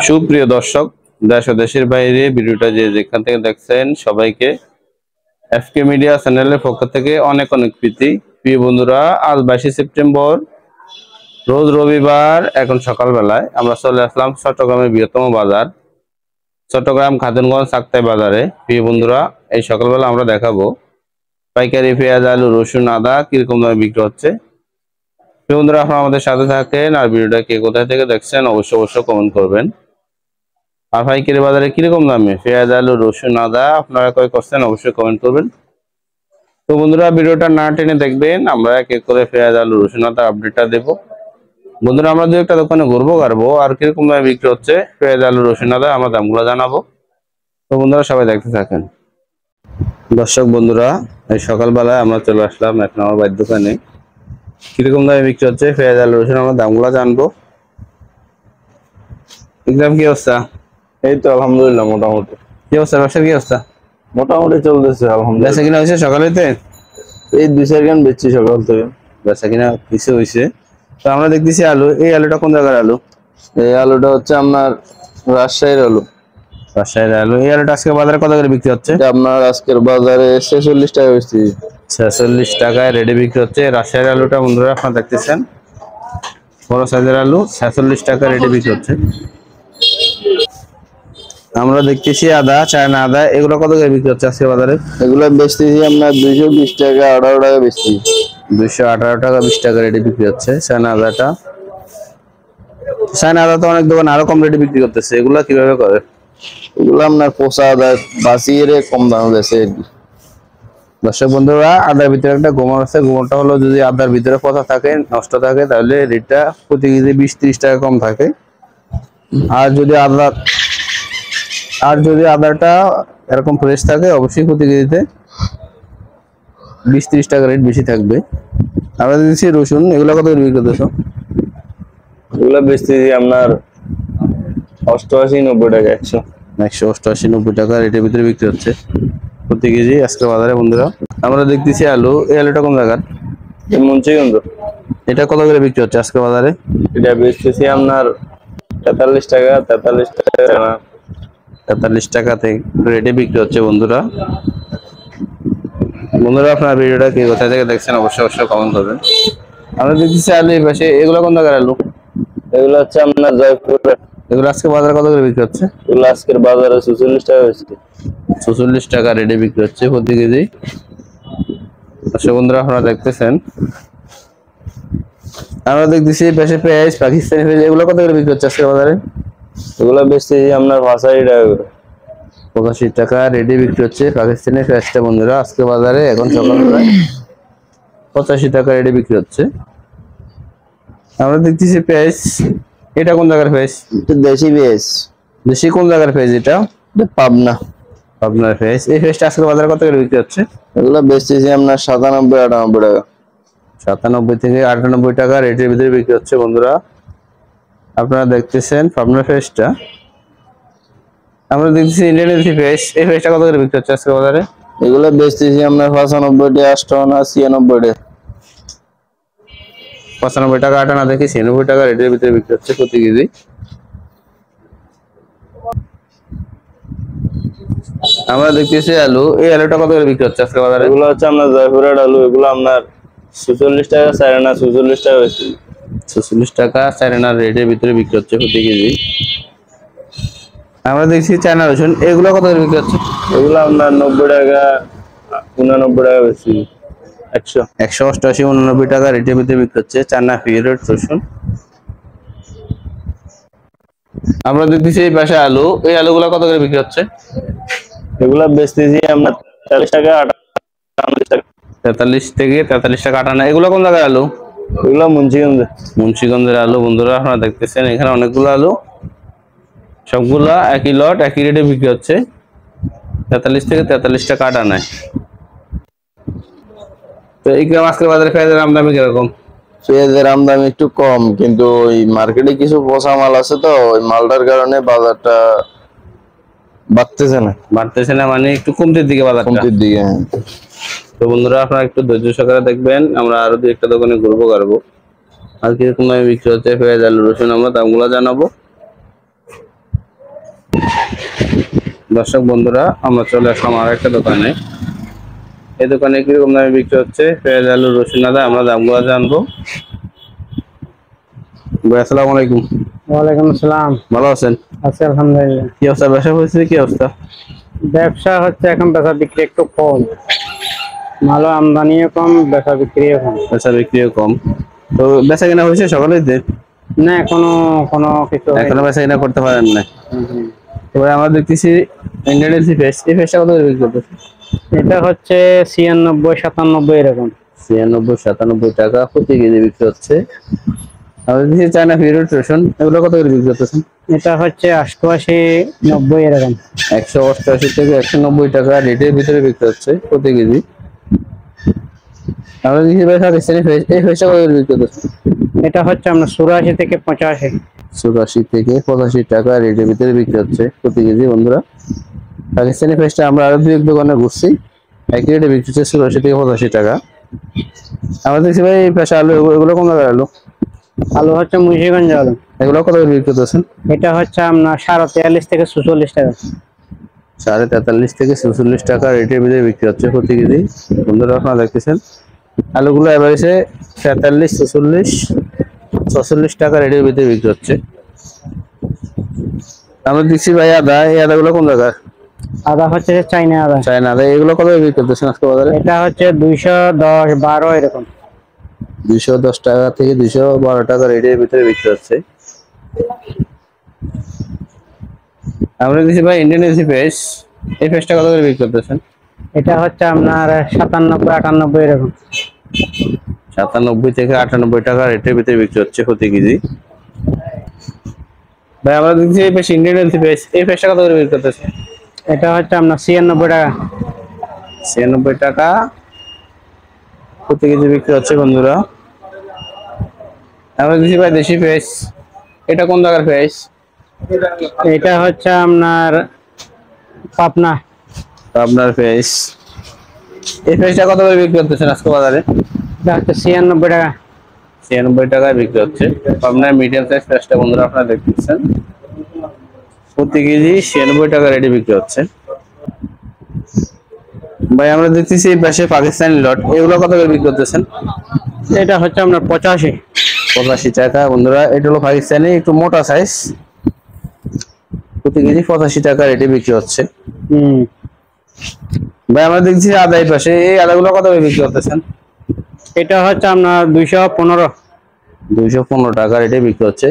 সুপ্রিয় দর্শক, দেশ ও দেশের বাইরে ভিডিওটা যে যেখান থেকে দেখছেন সবাইকে এফকে মিডিয়া চ্যানেলের পক্ষ থেকে অনেক অনেক প্রীতি। প্রিয় বন্ধুরা, আজ 22 সেপ্টেম্বর রোজ রবিবার, এখন সকালবেলায় আমরা চলে আসলাম চট্টগ্রামের বৃহত্তম বাজার চট্টগ্রাম খাতুনগঞ্জ সাক্তাই বাজারে। প্রিয় বন্ধুরা, এই সকালবেলা আমরা দেখাবো পাইকারি পেঁয়াজ, আলু, রসুন, আদা কিরকম দামে বিক্রি হচ্ছে। প্রিয় বন্ধুরা, আপনারা আমাদের সাথে থাকেন আর ভিডিওটা কে কোথায় থেকে দেখছেন অবশ্যই কমেন্ট করবেন। আর পাইকারি বাজারে কিরকম দামে পেঁয়াজ, আলু, রসুন, আদা আপনারা ক্রয় করছেন অবশ্যই কমেন্ট করবেন। তো বন্ধুরা, ভিডিওটা না টেনে দেখবেন, আমরা এক এক করে পেঁয়াজ, আলু, রসুন, আদা আপডেটটা দেবো। বন্ধুরা, আমরা দু একটা দোকানে ঘুরবো আর কিরকম দামে বিক্রি হচ্ছে পেঁয়াজ, আলু, রসুন, আদা আমরা দামগুলো জানাবো। তো বন্ধুরা, সবাই দেখতে থাকেন। দর্শক বন্ধুরা, এই সকালবেলায় আমরা চলে আসলাম এক নম্বর বাইর দোকানে। কিরকম দামে বিক্রি হচ্ছে পেঁয়াজ, আলু, রসুন আমরা দামগুলো জানবো। এক্সাম কি অবস্থা? এই তো আলহামদুলিল্লাহ, মোটামুটি। কি অবস্থা, ব্যবসার কি অবস্থা? মোটামুটি চলতেছে আলহামদুলিল্লাহ। বেচা কিনা হয়েছে সকালেতে? এই 2-4 গান বেচছি সকাল থেকে। বেচা কিনা কিছু হয়েছে। তো আমরা দেখতেছি আলু, এই আলুটা কোন জায়গার আলু? এই আলুটা হচ্ছে আপনার রাজশাহীর আলু। রাজশাহীর আলু। এই আলুটা আজকে বাজারে কত করে বিক্রি হচ্ছে? এটা আপনার আজকের বাজারে 46 টাকা বেচছি। 46 টাকায় রেডি বিক্রি হচ্ছে রাজশাহীর আলুটা। বন্ধুরা, আপনারা দেখতেছেন বড় সাইজের আলু 46 টাকা রেডি বিক্রি হচ্ছে। আমরা দেখতেছি আদা, চায়না আদা, এগুলো কত করে বিক্রি হচ্ছে আজকে বাজারে? এগুলো বেচতেছি আপনার 220 টাকা, 18 টাকা বেচছি। 218 টাকা 20 টাকা রেডি বিক্রি হচ্ছে চায়না আদাটা। চায়না আদা তো অনেক দোকান আরো কম রেডি বিক্রি করতেছে, এগুলা কিভাবে করে? এগুলো আপনার পোষা আদা বাঁচিয়ে কম দামে বেচে আর কি। দর্শক বন্ধুরা, আদার ভিতরে একটা গোমর আছে। গোমরটা হলো যদি আদার ভিতরে পচা থাকে, নষ্ট থাকে, তাহলে রেটটা প্রতি কেজি 20-30 টাকা কম থাকে। আর যদি আদারটা এরকম ফ্রেশ থাকে, অবশ্যই প্রতি কেজিতে 20-30 টাকা রেট বেশি থাকবে। আমরা দিচ্ছি রসুন, এগুলো কত করে বিক্রি করতেছো? এগুলো বেচতেছি আপনার 88-90 টাকা, 188-90 টাকা রেটের ভিতরে বিক্রি হচ্ছে প্রতি কেজি আজকে বাজারে। বন্ধুরা, আমরা দেখতেছি আলু, এই আলুটা কোন জায়গার? মুন্সিগঞ্জ। এটা কত করে বিক্রি হচ্ছে আজকে বাজারে? এটা বেচতেছি আপনার 43 টাকা, 43 টাকা, 43 টাকাতে রেটে বিক্রি হচ্ছে। বন্ধুরা, আপনার ভিডিওটা কি কোথায় থেকে দেখছেন অবশ্যই কমেন্ট করবেন। আমরা দেখতেছি আলু এই পাশে, এগুলো কোন জায়গার আলু? এগুলো হচ্ছে আপনার জয়পুর। এগুলো আজকে বাজারে কত করে বিক্রি হচ্ছে? এগুলো আজকের বাজারে 46 টাকা বেচছি। 46 টাকা রেটে বিক্রি হচ্ছে প্রতি কেজি। আচ্ছা বন্ধুরা, আপনারা দেখতেছেন। আমরা দেখতেছি পাশে পেঁয়াজ, পাকিস্তানি পেঁয়াজ, এগুলো কত করে বিক্রি হচ্ছে আজকে বাজারে? এগুলো বেচতেছি আপনার 85 টাকা করে। 85 টাকা রেডি বিক্রি হচ্ছে পাকিস্তানি পেঁয়াজটা। বন্ধুরা, আজকে বাজারে এখন সকালবেলায় 85 টাকা রেডি বিক্রি হচ্ছে। আমরা দেখতেছি পেঁয়াজ, এটা কোন জায়গার পেঁয়াজ? দেশি পেঁয়াজ। দেশি কোন জায়গার পেঁয়াজ? এটা পাবনা। আপনার পেঁয়াজ। এই পেঁয়াজটা আজকে বাজারে কত করে বিক্রি হচ্ছে? এগুলো বেচতেছি আপনার 97-98 টাকা। 97 থেকে 98 টাকা রেটের ভিতরে বিক্রি হচ্ছে। বন্ধুরা, আপনারা দেখতেছেন পাবনার পেঁয়াজটা। আমরা দেখতেছি ইন্ডিয়ান পেঁয়াজ, এই পেঁয়াজটা কত করে বিক্রি হচ্ছে আজকে বাজারে? এগুলো বেচতেছি আপনার 95 টাকা, 58, 96 টাকা। 95 টাকা, 58 থেকে 96 টাকা রেটের ভিতরে বিক্রি হচ্ছে প্রতি কেজি। আমরা দেখতেছি আলু, এই আলুটা কত করে বিক্রি হচ্ছে আজকে বাজারে? এগুলো হচ্ছে আপনার জয়পুরের আলু। এগুলো আপনার 46 টাকা, 46 টাকা বেশি। 46 টাকা চায়না রেটের ভিতরে বিক্রি হচ্ছে প্রতি কেজি। আমরা দেখছি চায়না রসুন, এগুলো কত করে বিক্রি হচ্ছে? এগুলো আপনার 90 টাকা, 89 টাকা বেশি। 188-89 টাকা রেটের ভিতরে বিক্রি হচ্ছে চায়না পিওর রসুন। আমরা দেখতেছি এই পাশে আলু, এই আলুগুলো কত করে বিক্রি হচ্ছে? এগুলো বেচতেছি আপনার 43 টাকা, 58 টাকা। 43 থেকে 43 টাকা 58। এগুলো কোন জায়গার আলু? এগুলো মুন্সিগঞ্জের আলু। বন্ধুরা, আপনারা দেখতেছেন এখানে অনেকগুলো আলু, সবগুলা একই লট, একই রেটে বিক্রি হচ্ছে 43 থেকে 43 টাকা 58। তো এই গ্রাম আজকে বাজারে পেঁয়াজের আমদানি কিরকম? পেঁয়াজের আমদানি একটু কম, কিন্তু ওই মার্কেটে কিছু পচা মাল আছে, তো ওই মালটার কারণে বাজারটা বাড়তেছে না, মানে একটু কমতির দিকে বাজারটা। তো বন্ধুরা, আপনারা একটু ধৈর্য সহকারে দেখবেন, আমরা আরো দুই একটা দোকানে ঘুরবো গাড়বো আর কিরকম দামে বিক্রি হচ্ছে পেঁয়াজ, আলু, রসুন আমরা দামগুলো জানাবো। দর্শক বন্ধুরা, আমরা চলে আসলাম আর একটা দোকানে। এই দোকানে কিরকম দামে বিক্রি হচ্ছে পেঁয়াজ, আলু, রসুন, আদা, আমরা দামগুলো জানবো। ভাই আসসালামু আলাইকুম। ওয়ালাইকুম আসসালাম। ভালো আছেন? আছি আলহামদুলিল্লাহ। কি অবস্থা, ব্যবসা পরিস্থিতি কি অবস্থা? ব্যবসা হচ্ছে এখন বেচা বিক্রি একটু কম, ভালো আমদানিও কম, বেচা বিক্রিও কম। বেচা বিক্রিও কম। তো বেচা কিনা হয়েছে সকালের দিন? না এখনো কোনো কিছু হয়নি। এখনো বেচা কিনা করতে পারেন না? তো ভাই আমরা দেখতেছি ইন্ডিয়ান ফেস, এই ফেসটা কত করে বিক্রি করতেছে? এটা হচ্ছে 96-97 এরকম। 96-97 টাকা প্রতি কেজি বিক্রি হচ্ছে। আমাদের দেশে চায়না পিরিয়ড রসুন, এগুলো কত করে বিক্রি করতেছেন? এটা হচ্ছে 88-90 এরকম। 188 থেকে 190 টাকা রেটের ভিতরে বিক্রি হচ্ছে প্রতি কেজি। আমাদের দেশে ভাই পাকিস্তানি ফেস, এই ফেসটা কত করে বিক্রি করতেছেন? এটা হচ্ছে আপনার 84 থেকে 85। 84 থেকে 85 টাকা রেটের ভিতরে বিক্রি হচ্ছে প্রতি কেজি। বন্ধুরা, পাকিস্তানি ফেসটা আমরা আরো দুই এক দোকানে ঘুরছি, একই রেটে বিক্রি হচ্ছে 84 থেকে 85 টাকা। আমাদের দেশে ভাই এই পেশা আলু, এগুলো কোন জায়গায় আলু? আলু হচ্ছে মুন্সিগঞ্জ আলু। এগুলো কত করে বিক্রি করতেছেন? এটা হচ্ছে আপনার 43 থেকে 44 টাকা। 43.5 থেকে 44 টাকা রেটের ভিতরে বিক্রি হচ্ছে প্রতি কেজি। বন্ধুরা আপনারা দেখতেছেন আলুগুলো এভারেজে 43, 44, 46 টাকা রেটের ভিতরে বিক্রি হচ্ছে। আমরা দেখছি ভাই আদা, এই আদাগুলো কোন জায়গায়? আদা হচ্ছে চাইনা আদা। চায়না আদা, এগুলো কত করে বিক্রি করতেছেন আজকে বাজারে? এটা হচ্ছে 210-12 এরকম। 210 টাকা থেকে 212 টাকা রেটের ভিতরে বিক্রি হচ্ছে। আমরা দেখছি ভাই ইন্ডিয়ান এসি ফেস, এই ফেসটা কত করে বিক্রি করতেছেন? এটা হচ্ছে আপনার 97-98 এরকম। 97 থেকে 98 টাকা রেটের ভিতরে বিক্রি হচ্ছে প্রতি কেজি। ভাই আমরা দেখছি এই ফেস ইন্ডিয়ান এসি ফেস, এই ফেসটা কত করে বিক্রি করতেছেন? এটা হচ্ছে আপনার 96 টাকা। 96 টাকা প্রতি কেজি বিক্রি হচ্ছে। বন্ধুরা আমরা দেখছি ভাই দেশি ফেস, এটা কোন জায়গার ফেস? এটা হচ্ছে আপনার পাবনা। আপনার ফেস, এই ফেসটা কত করে বিক্রি করতেছেন আজকে বাজারে? এটা হচ্ছে 96 টাকা। 96 টাকায় বিক্রি হচ্ছে আপনার মিডিয়াম সাইজ ফেসটা। বন্ধুরা আপনারা দেখতেছেন প্রতি কেজি 96 টাকা রেটে বিক্রি হচ্ছে। ভাই আমরা দেখতেছি এই পাশে পাকিস্তানি লট, এগুলো কত করে বিক্রি করতেছেন? এটা হচ্ছে আপনার 85। 85 টাকা। বন্ধুরা এটা হলো পাকিস্তানি একটু মোটা সাইজ, প্রতি কেজি 85 টাকা রেটে বিক্রি হচ্ছে। ভাই আমরা দেখছি আদা, এই পাশে এই আদাগুলো কত করে বিক্রি করতেছেন? এটা হচ্ছে আপনার 215। 215 টাকা রেটে বিক্রি হচ্ছে।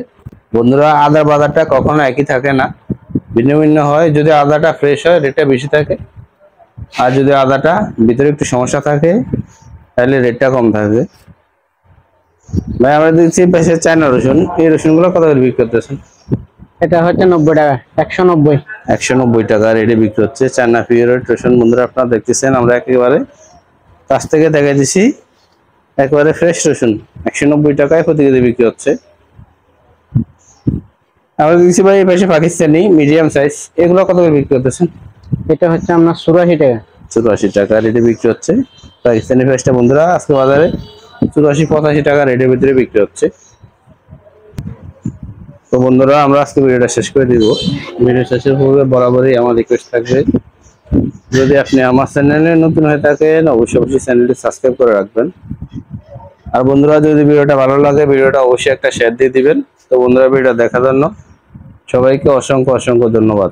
বন্ধুরা আদার বাজারটা কখনো একই থাকে না, ভিন্ন ভিন্ন হয়। যদি আদাটা ফ্রেশ হয় রেটটা বেশি থাকে, আর যদি আদাটা ভিতরে একটু সমস্যা থাকে তাহলে রেটটা কম থাকে। ভাই আমরা দেখছি পাশে চায়না রসুন, এই রসুনগুলো কত করে বিক্রি করতেছেন? এটা হচ্ছে 90 টাকা। 190। 190 টাকা রেটে বিক্রি হচ্ছে চায়না পিওর রসুন। বন্ধুরা আপনারা দেখতেছেন আমরা একেবারে কাছ থেকে দেখা দিচ্ছি, একেবারে ফ্রেশ রসুন 190 টাকায় প্রতি কেজি বিক্রি হচ্ছে। আমরা দেখছি ভাই এই পাশে পাকিস্তানি মিডিয়াম সাইজ, এগুলো কত করে বিক্রি করতেছেন? এটা হচ্ছে আপনার 84 টাকা। 84 টাকা রেটে বিক্রি হচ্ছে পাকিস্তানি ফেসটা। বন্ধুরা আজকে বাজারে 84-85 টাকা রেটের ভিতরে বিক্রি হচ্ছে। তো বন্ধুরা আমরা আজকে ভিডিওটা শেষ করে দিব। ভিডিও শেষের পূর্বে বরাবরই আমার রিকোয়েস্ট থাকবে, যদি আপনি আমার চ্যানেলে নতুন হয়ে থাকেন অবশ্যই চ্যানেলটি সাবস্ক্রাইব করে রাখবেন। আর বন্ধুরা যদি ভিডিওটা ভালো লাগে ভিডিওটা অবশ্যই একটা শেয়ার দিয়ে দিবেন। তো বন্ধুরা ভিডিওটা দেখার জন্য সবাইকে অসংখ্য ধন্যবাদ।